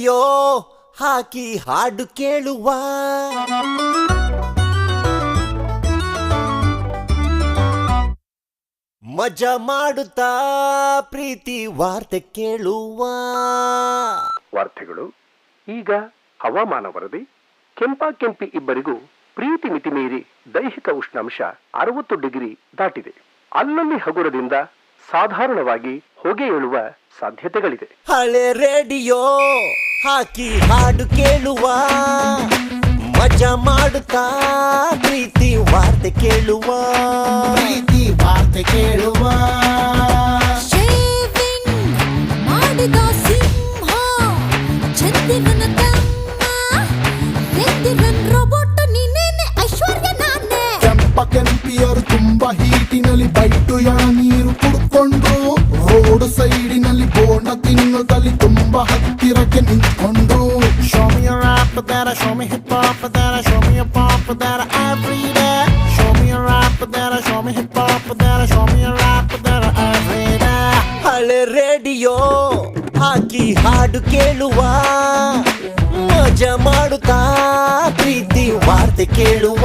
Radio ಹಾಕಿ ಹಾಡು ಕೇಳುವ ಮಜಾ ಮಾಡುತ್ತಾ ಪ್ರೀತಿ ವಾರ್ತೆ ಕೇಳುವ ವಾರ್ತೆಗಳು ಈಗ ಹವಾಮಾನ ವರದಿ. ಕೆಂಪಿ ಇಬ್ಬರಿಗೂ ಪ್ರೀತಿ ಮಿತಿ ಮೀರಿ ದೈಹಿಕ ಉಷ್ಣಾಂಶ 60 ಡಿಗ್ರಿ ದಾಟಿದೆ. ಅಲ್ಲಲ್ಲಿ ಹಗುರದಿಂದ ಸಾಧಾರಣವಾಗಿ ಹೊಗೆ ಏಳುವ ಸಾಧ್ಯತೆಗಳಿದೆ. ಹಳೆ ರೇಡಿಯೋ ಹಾಕಿ ಹಾಡು ಕೇಳುವ ಮಜಾ ಮಾಡುತ್ತಾ ಪ್ರೀತಿ ವಾರ್ತೆ ಕೇಳುವ ಮಾಡಿದ ಸಿಂಹ ಚಂದಿರನ ರೋಬೋಟ್ ನೀನೇನೆ ಐಶ್ವರ್ಯ ನಾನೇ. ಕೆಂಪಿಯರು ತುಂಬಾ ಹೀಟಿನಲ್ಲಿ ಬೈಟು ನೀರು ಕುಡ್ಕೊಂಡ್ರು. ರೋಡ್ ಸೈಡಿನಲ್ಲಿ ಬೋಂಡ ತಿನ್ನುತ್ತಲಿ ತುಂಬಾ ಹತ್ತಿರಕ್ಕೆ ನಿಂತ್ಕೊಂಡ್ರು. Show me a rap that show me hip hop that show me a pop that every day. Show me a rap that show me hip hop that show me a rap that every day. ಹಳೆ radio ಹಾಕಿ ಹಾಡು ಕೇಳುವ ಮಜಾ ಮಾಡುತ್ತಾ ಪ್ರೀತಿ ವಾರ್ತೆ ಕೇಳುವ